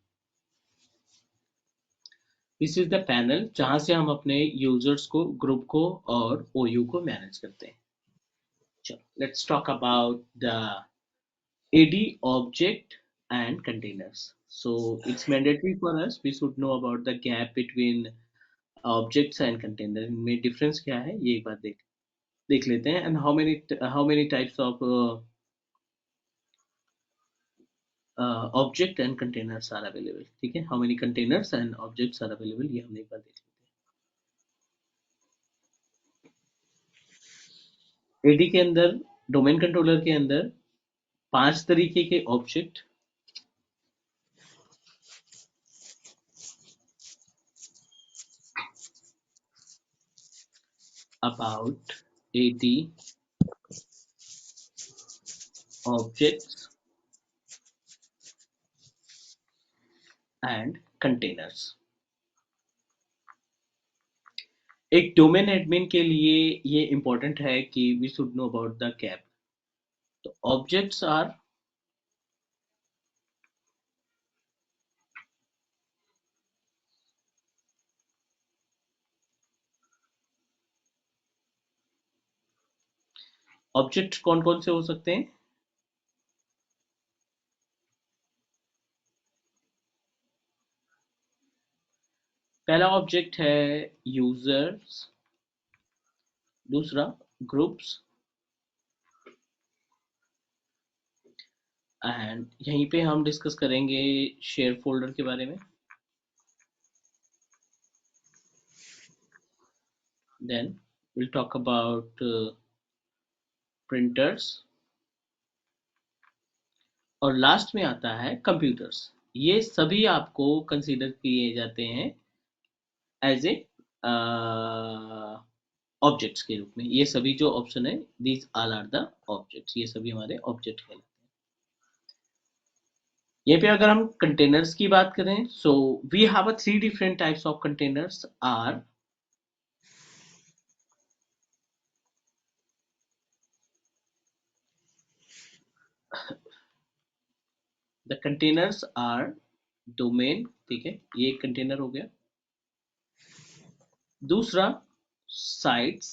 This is the panel जहां से हम अपने यूजर्स को, ग्रुप को और OU को मैनेज करते हैं। चलो, let's talk about the AD object and containers. So it's mandatory for us. We should know about the gap between objects and container. इनमें difference क्या है ये एक बार देख लेते हैं। And how many types of object and containers are available. ठीक है, how many containers and objects are available ये हमने एक बार देख लेते हैं। AD के अंदर, डोमेन कंट्रोलर के अंदर 5 तरीके के object about AD objects and containers. एक डोमेन एडमिन के लिए ये इंपॉर्टेंट है कि we should know about the cap. तो ऑब्जेक्ट कौन कौन से हो सकते हैं? पहला ऑब्जेक्ट है यूजर्स, दूसरा ग्रुप्स, एंड यहीं पे हम डिस्कस करेंगे शेयर फोल्डर के बारे में. Then will talk about printers, और लास्ट में आता है कंप्यूटर्स. ये सभी आपको कंसीडर किए जाते हैं एज ए ऑब्जेक्ट्स के रूप में. ये सभी जो ऑप्शन है, these all are the objects, ये सभी हमारे ऑब्जेक्ट कहलाते हैं. यहाँ पे अगर हम कंटेनर्स की बात करें, so we have a 3 different types of containers are the containers are domain. ठीक है, ये एक कंटेनर हो गया. दूसरा साइट्स,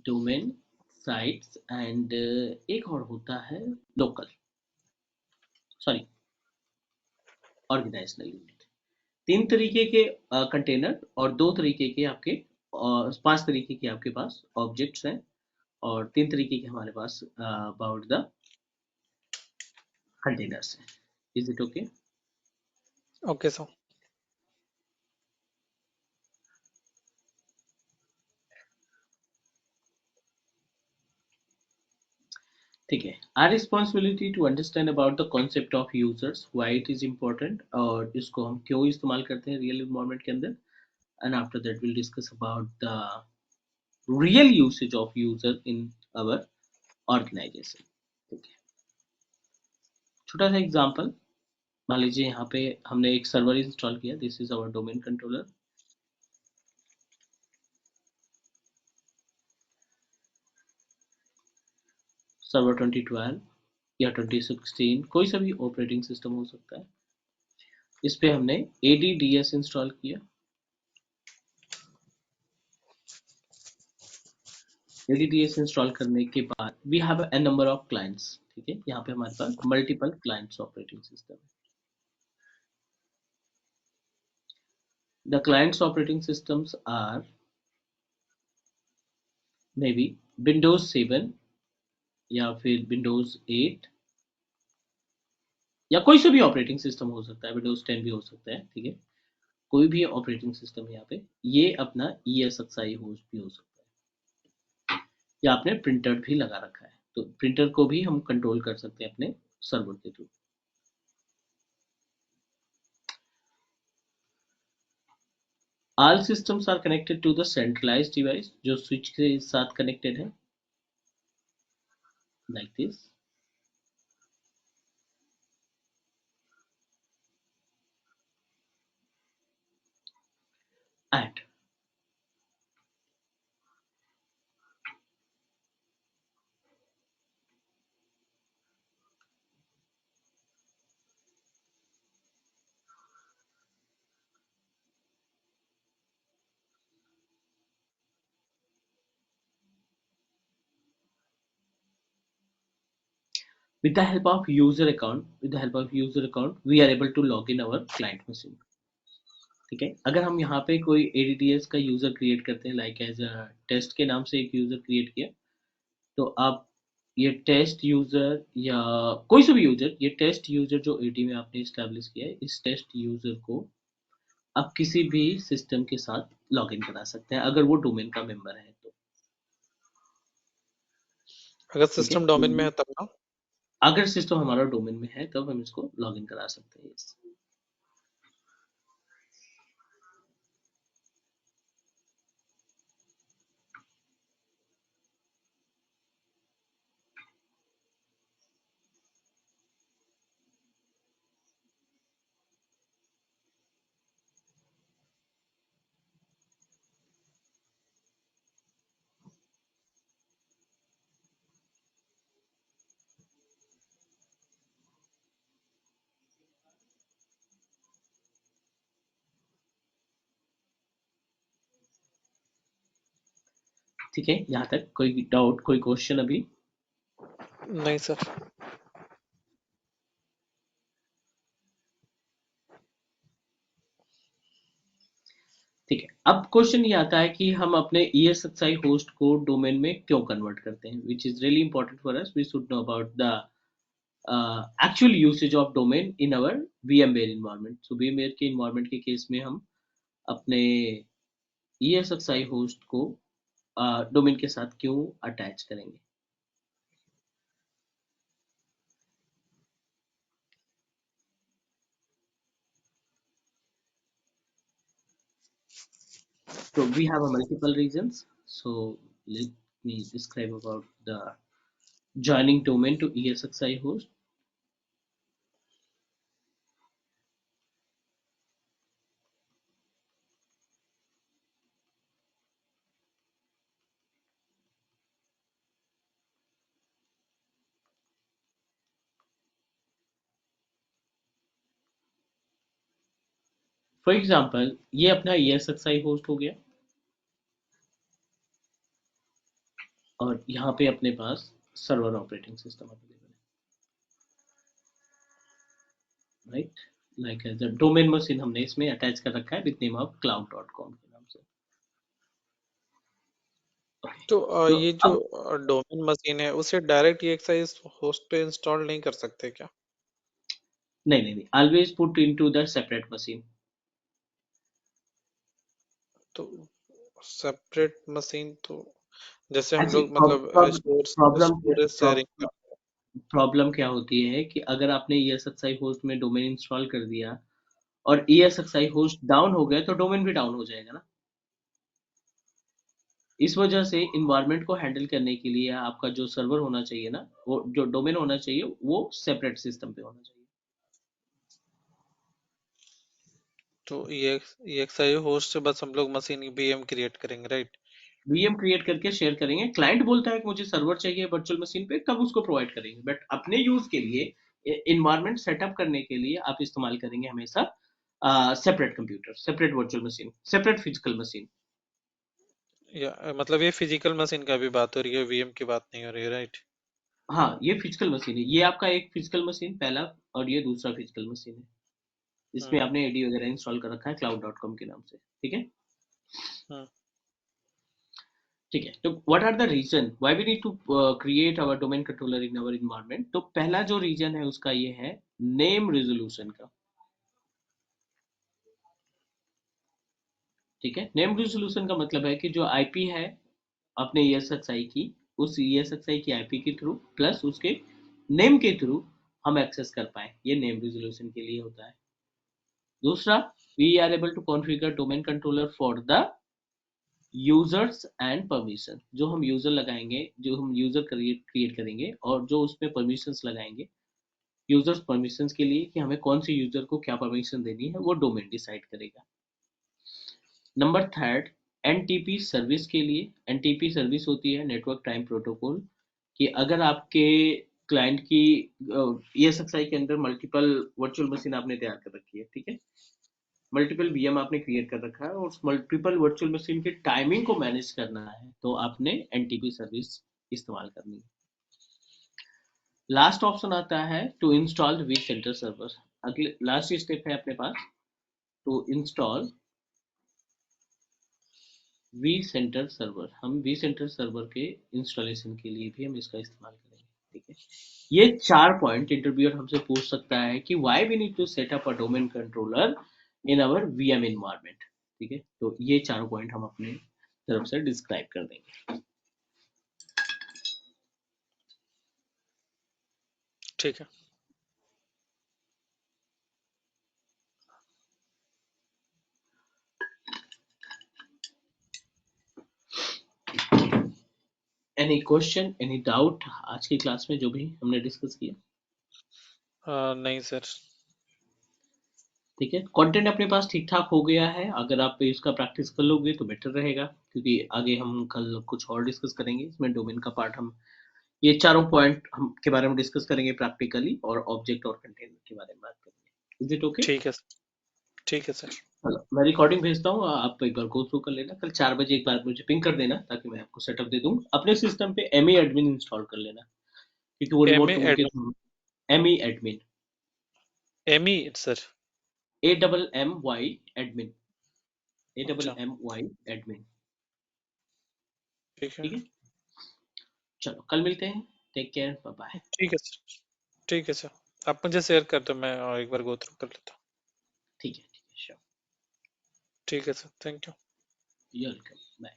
डोमेन, साइट्स, एंड एक और होता है लोकल, सॉरी, ऑर्गेनाइजेशनल यूनिट. 3 तरीके के कंटेनर और 2 तरीके के आपके 5 तरीके के आपके पास ऑब्जेक्ट्स हैं, और 3 तरीके के हमारे पास अबाउट द कंटेनर्स हैं. Is it okay? Okay sir. ठीक है. Are responsibility to understand about the concept of users, why it is important, और इसको हम क्यों इस्तेमाल करते हैं रियल इन्वायरमेंट के अंदर. And after that will discuss about the real usage of user in our organization. ठीक है, छोटा सा एग्जांपल. मान लीजिए यहाँ पे हमने एक सर्वर इंस्टॉल किया. This is our domain controller. Server 2012 या 2016, कोई सा भी ऑपरेटिंग सिस्टम हो सकता है. इस पे हमने ADDS इंस्टॉल किया. ADDS इंस्टॉल करने के बाद we have a number of clients. ठीक है, यहाँ पे हमारे पास मल्टीपल क्लाइंट्स ऑपरेटिंग सिस्टम है. The clients operating systems are maybe Windows 7 या फिर विंडोज 8, या कोई सा भी ऑपरेटिंग सिस्टम हो सकता है. विंडोज 10 भी हो सकता है. ठीक है, कोई भी ऑपरेटिंग सिस्टम यहाँ पे. ये अपना ESXi होस्ट भी हो सकता है, या आपने प्रिंटर भी लगा रखा है, तो प्रिंटर को भी हम कंट्रोल कर सकते हैं अपने सर्वर के through. All systems are connected to the centralized device जो स्विच के साथ कनेक्टेड है, like this. And with the help of user account, we are able to log in our client machine. ठीक है, अगर हम यहाँ पे कोई ADDS का यूजर क्रिएट करते हैं, लाइक एज अ टेस्ट के नाम से एक यूजर क्रिएट किया, तो आप ये टेस्ट यूजर या कोई सा भी यूजर, ये टेस्ट यूजर जो AD में आपने इस्टेब्लिश किया है, इस टेस्ट यूजर को आप किसी भी सिस्टम के साथ लॉग इन करा सकते हैं अगर वो डोमेन का मेंबर है तो. अगर ठीक है, सिस्टम डोमेन में है तब ना। अगर सिस्टम हमारा डोमेन में है तब हम इसको लॉगिन करा सकते हैं। Yes. ठीक है, यहाँ तक कोई डाउट, कोई क्वेश्चन अभी? नहीं सर। ठीक है, अब क्वेश्चन ये आता है कि हम अपने ESXi होस्ट को डोमेन में क्यों कन्वर्ट करते हैं, which is really important for us. We should know about the actual usage of domain in our VMware environment. So VMware के इन्वायरमेंट के केस में हम अपने ESXi होस्ट को डोमेन के साथ क्यों अटैच करेंगे। So we have a multiple reasons. So let me describe about the joining domain to ESXi host. For example ये अपना ESXi होस्ट हो गया और यहाँ पे अपने पास सर्वर ऑपरेटिंग सिस्टम अवेलेबल है, right. Like as a domain machine हमने इसमें अटैच कर रखा है विद नेम ऑफ cloud.com के नाम से। Okay. तो तो ये जो अब डोमेन मशीन है उसे डायरेक्ट EXI होस्ट पे इंस्टॉल नहीं कर सकते क्या? नहीं, always put into the separate machine. तो सेपरेट मशीन तो जैसे हम ऐसी लोग मतलब प्रॉब्लम स्टोरेज शेयरिंग। प्रॉब्लम क्या होती है कि अगर आपने ESXi होस्ट में डोमेन इंस्टॉल कर दिया और ESXi होस्ट डाउन हो गया तो डोमेन भी डाउन हो जाएगा ना। इस वजह से इन्वायरमेंट को हैंडल करने के लिए आपका जो सर्वर होना चाहिए ना, वो जो डोमेन होना चाहिए वो सेपरेट सिस्टम पे होना चाहिए। तो EXI होस्ट से बस हम लोग मशीन की VM क्रिएट करेंगे, राइट? VM क्रिएट करके शेयर करेंगे। क्लाइंट बोलता है कि मुझे सर्वर चाहिए वर्चुअल मशीन पे, तब उसको प्रोवाइड करेंगे, बट अपने यूज के लिए इन्वायरमेंट सेटअप करने के लिए आप इस्तेमाल करेंगे हमेशा separate computer, separate virtual machine, separate physical machine. या मतलब ये फिजिकल मशीन का भी बात हो रही है, VM की बात नहीं हो रही है, राइट? हाँ, ये फिजिकल मशीन है, ये आपका एक फिजिकल मशीन पहला, और ये दूसरा फिजिकल मशीन है। इसमें हम्म। आपने AD वगैरह इंस्टॉल कर रखा है cloud.com के नाम से, ठीक है। हम्म। ठीक है, तो what are the reason why we need to create our domain controller in our environment. तो पहला जो रीजन है उसका ये है नेम रेजोल्यूशन का। ठीक है, नेम रेजोल्यूशन का मतलब है कि जो IP है अपने ESXi की, उस ESXi की IP के थ्रू प्लस उसके नेम के थ्रू हम एक्सेस कर पाए, ये नेम रेजोल्यूशन के लिए होता है। दूसरा, we are able to configure domain controller for the users and permission. जो हम यूजर लगाएंगे, जो हम यूजर क्रिएट करेंगे और जो उसमें परमिशंस लगाएंगे यूजर्स परमिशंस के लिए, कि हमें कौन से यूजर को क्या परमिशन देनी है वो डोमेन डिसाइड करेगा। नंबर थर्ड, NTP सर्विस के लिए। NTP सर्विस होती है नेटवर्क टाइम प्रोटोकॉल, कि अगर आपके क्लाइंट की ESXi के अंदर मल्टीपल वर्चुअल मशीन आपने तैयार कर रखी है, ठीक है, मल्टीपल VM आपने क्रिएट कर रखा है और उस मल्टीपल वर्चुअल मशीन की टाइमिंग को मैनेज करना है, तो आपने NTP सर्विस इस्तेमाल करनी है। लास्ट ऑप्शन आता है टू इंस्टॉल vCenter सर्वर। अगले लास्ट स्टेप है अपने पास टू इंस्टॉल vCenter सर्वर। हम vCenter सर्वर के इंस्टॉलेशन के लिए भी हम इसका इस्तेमाल करेंगे, ठीक है। ये 4 पॉइंट इंटरव्यूअर हमसे पूछ सकता है कि why we need to set up a domain controller in our VM environment, ठीक है। तो ये चारों पॉइंट हम अपने तरफ से डिस्क्राइब कर देंगे। ठीक है। एनी क्वेश्चन, एनी डाउट आज की क्लास में जो भी हमने डिस्कस किया? नहीं सर। ठीक है, कंटेंट अपने पास ठीक ठाक हो गया है। अगर आप इसका प्रैक्टिस कर लोगे तो बेटर रहेगा, क्योंकि आगे हम कल कुछ और डिस्कस करेंगे। इसमें डोमेन का पार्ट हम ये चारों पॉइंट हम के बारे में डिस्कस करेंगे प्रैक्टिकली, और ऑब्जेक्ट और कंटेनर के बारे में बात करेंगे। Is it okay? ठीक है सर। ठीक है सर। चलो, मैं रिकॉर्डिंग भेजता हूँ, आप एक बार गो थ्रू कर लेना। कल 4 बजे एक बार मुझे पिंग कर देना, ताकि मैं आपको सेटअप दे दूँ। अपने सिस्टम पे एमई एडमिन इंस्टॉल कर लेना, क्योंकि वो एम रिमोट ए टूल के एड through. Ammy admin, M E sir. AMMY admin, अच्छा AMMY एडमिन। ठीक है। ठीक है, चलो कल मिलते हैं। Take care, bye bye. ठीक है सर। ठीक है सर। आप मुझे शेयर कर दो, मैं और एक बार गो थ्रू कर लेता हूँ। ठीक है, श्योर। ठीक है sir, thank you. Welcome, bye.